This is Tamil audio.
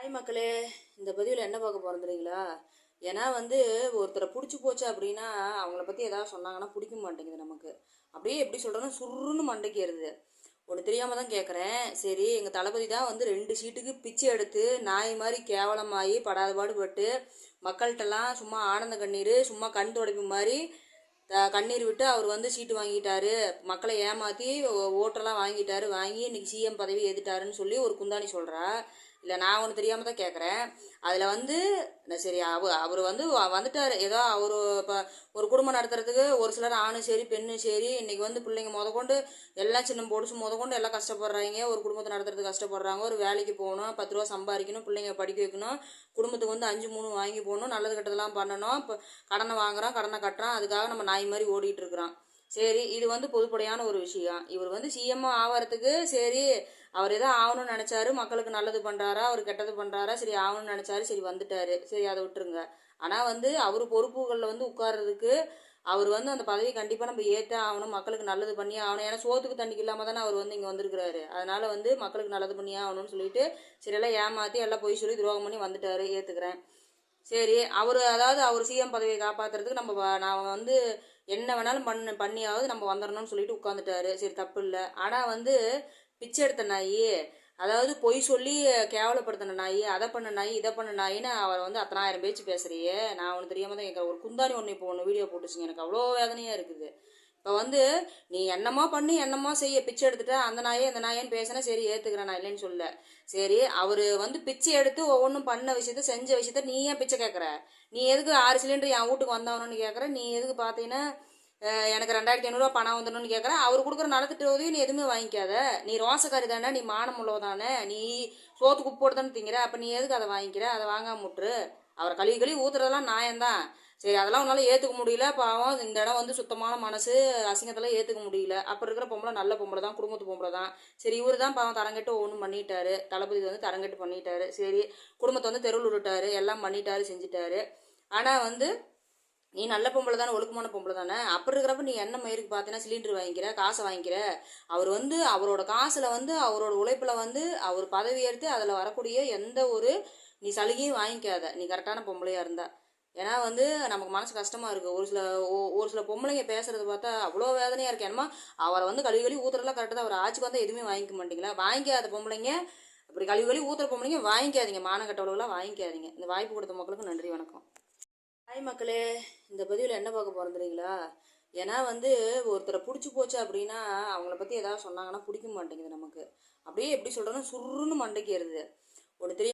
ஹாய் மக்களே, இந்த பதிவில் என்ன பார்க்க போகிறீங்களா? ஏன்னா ஒருத்தரை பிடிச்சி போச்சு அப்படின்னா அவங்கள பற்றி ஏதாவது சொன்னாங்கன்னா பிடிக்க மாட்டேங்குது நமக்கு. அப்படியே எப்படி சொல்கிறேன்னா சுருன்னு மண்டைக்கு ஏறுது. ஒன்று தெரியாமல் தான் கேட்குறேன். சரி, எங்கள் தளபதி தான் 2 சீட்டுக்கு பிச்சை எடுத்து நாய் மாதிரி கேவலமாகி படாத பாடுபட்டு மக்கள்கிட்டலாம் சும்மா ஆனந்த கண்ணீர், சும்மா கண் துடைப்பு மாதிரி கண்ணீர் விட்டு அவர் சீட்டு வாங்கிட்டாரு, மக்களை ஏமாற்றி ஓட்டெல்லாம் வாங்கிட்டாரு, வாங்கி இன்னைக்கு சிஎம் பதவி ஏற்றுட்டாருன்னு சொல்லி ஒரு குந்தாணி சொல்கிறா. இல்லை, நான் ஒன்று தெரியாமல் தான் கேட்குறேன். அதில் சரி, அவர் வந்துட்டார். ஏதோ அவர் இப்போ ஒரு குடும்பம் நடத்துறதுக்கு ஒரு சிலர் ஆணும் சரி பெண்ணும் சரி இன்னைக்கு பிள்ளைங்க முதற்கொண்டு எல்லாம் சின்ன பொடிச்சு முதற்கொண்டு எல்லாம் கஷ்டப்படுறாங்க. ஒரு குடும்பத்தை நடத்துறதுக்கு கஷ்டப்படுறாங்க. ஒரு வேலைக்கு போகணும், 10 ரூபா சம்பாதிக்கணும், பிள்ளைங்க படிக்க வைக்கணும், குடும்பத்துக்கு 5 3 வாங்கி போகணும், நல்லது கெட்டதெல்லாம் பண்ணணும். இப்போ கடனை வாங்குறோம், கடனை கட்டுறோம், அதுக்காக நம்ம நாய் மாதிரி ஓடிட்டு இருக்கிறோம். சரி, இது பொதுப்படையான ஒரு விஷயம். இவர் சிஎம் ஆகிறதுக்கு சரி, அவர் ஏதோ ஆகணும்னு நினச்சாரு, மக்களுக்கு நல்லது பண்ணுறாரா, அவர் கெட்டது பண்ணுறாரா, சரி ஆகணும்னு நினச்சாரு, சரி வந்துட்டாரு, சரி அதை விட்டுருங்க. ஆனால் அவர் பொறுப்புகளில் உட்கார்றதுக்கு அவர் அந்த பதவியை கண்டிப்பாக நம்ம ஏற்றே ஆகணும், மக்களுக்கு நல்லது பண்ணி ஆகணும். ஏன்னா சோத்துக்கு தண்ணிக்கு இல்லாமல் தானே அவர் இங்கே வந்திருக்கிறாரு. அதனால் மக்களுக்கு நல்லது பண்ணி ஆகணும்னு சொல்லிட்டு சரி எல்லாம் ஏமாற்றி எல்லாம் போய் சொல்லி துரோகம் பண்ணி வந்துட்டாரு, ஏற்றுக்கிறேன். சரி, அவர் சிஎம் பதவியை காப்பாற்றுறதுக்கு நான் என்ன வேணாலும் பண்ணியாவது நம்ம வந்துடணும்னு சொல்லிட்டு உட்காந்துட்டாரு. சரி, தப்பு இல்லை. ஆனால் பிச்சை எடுத்த நாய், பொய் சொல்லி கேவலப்படுத்தின நாய், அதை பண்ண நாய், இதை பண்ண நாயின்னு அவர் அத்தனாயிரம் பேச்சு பேசுறியே. நான் ஒன்று தெரியாமல் தான் கேட்குறேன். ஒரு குந்தாணி ஒன்று இப்போ ஒன்று வீடியோ போட்டுச்சுங்க, எனக்கு அவ்வளோ வேதனையாக இருக்குது. இப்போ நீ என்னமோ பண்ணி என்னமோ செய்ய பிச்சை எடுத்துட்டா அந்த நாயே இந்த நாயேன்னு பேசினா சரி ஏற்றுக்கிறேன், நான் இல்லைன்னு சொல்ல. சரி, அவர் பிச்சை எடுத்து ஒவ்வொன்றும் பண்ண விஷயத்த செஞ்ச விஷயத்த நீ ஏன் பிச்சை கேட்குற? நீ எதுக்கு 6 சிலிண்டர் என் வீட்டுக்கு வந்தவனு கேட்குற? நீ எதுக்கு பார்த்தீங்கன்னா எனக்கு 2500 பணம் வந்துடணும்னு கேட்குற? அவர் கொடுக்குற நலத்திட்ட உதவி நீ எதுவுமே வாங்கிக்காத. நீ ரோசக்காரி தானே, நீ மானம் உள்ளவ தானே, நீ சோத்துக்கு உப்பு போட்டு தானே திங்கிற, அப்போ நீ எதுக்கு அதை வாங்கிக்கிற? அதை வாங்காம விட்டுரு. அவர் கழுவி ஊத்துறதெல்லாம் நியாயம்தான். சரி, அதெல்லாம் உன்னால ஏற்றுக்க முடியல, பாவம். இந்த இடம் சுத்தமான மனசு, அசிங்கத்தெல்லாம் ஏற்றுக்க முடியல. அப்போ இருக்கிற பொம்பளை நல்ல பொம்பளை தான், குடும்பத்து பொம்பளை தான். சரி, இவர் தான் பாவம் தரங்கட்டு ஒன்றும் பண்ணிட்டாரு, தளபதி தரங்கட்டு பண்ணிட்டாரு. சரி, குடும்பத்தை தெருவில் விட்டாரு, எல்லாம் பண்ணிட்டாரு, செஞ்சுட்டாரு. ஆனால் நீ நல்ல பொம்பளை தானே, ஒழுக்கமான பொம்பளை தானே. அப்படி இருக்கிறப்ப நீ என்ன மயிருக்கு பார்த்தீங்கன்னா சிலிண்டர் வாங்கிக்கிற, காசை வாங்கிக்கிற. அவர் அவரோட காசில் அவரோட உழைப்பில் அவர் பதவி ஏற்று அதில் வரக்கூடிய எந்த ஒரு நீ சலுகையும் வாங்கிக்காத, நீ கரெக்டான பொம்பளையாக இருந்தா. ஏன்னா நமக்கு மனசு கஷ்டமாக இருக்குது. ஒரு சில பொம்பளைங்க பேசுறது பார்த்தா அவ்வளோ வேதனையாக இருக்குது. என்னமா அவரை கழுவி ஊத்துறதுலாம் கரெக்டாக தான், அவர் ஆட்சிக்கு எதுவுமே வாங்கிக்க மாட்டீங்களா? வாங்கிக்காத பொம்பளைங்க, அப்படி கழுவி ஊத்துற பொம்பளைங்க வாங்கிக்காதீங்க, மானக்கட்டவளவுலாம் வாங்கிக்காதீங்க. இந்த வாய்ப்பு கொடுத்த மக்களுக்கு நன்றி, வணக்கம். ஹாய் மக்களே, இந்த பதிவில் என்ன பார்க்க போகிறீங்களா? ஏன்னா ஒருத்தரை பிடிச்சி போச்சு அப்படின்னா அவங்கள பற்றி ஏதாவது சொன்னாங்கன்னா பிடிக்க மாட்டேங்குது நமக்கு. அப்படியே எப்படி சொல்கிறேன்னா சுருன்னு மண்டைக்கு ஏறுது. ஒன்று தெரியும்.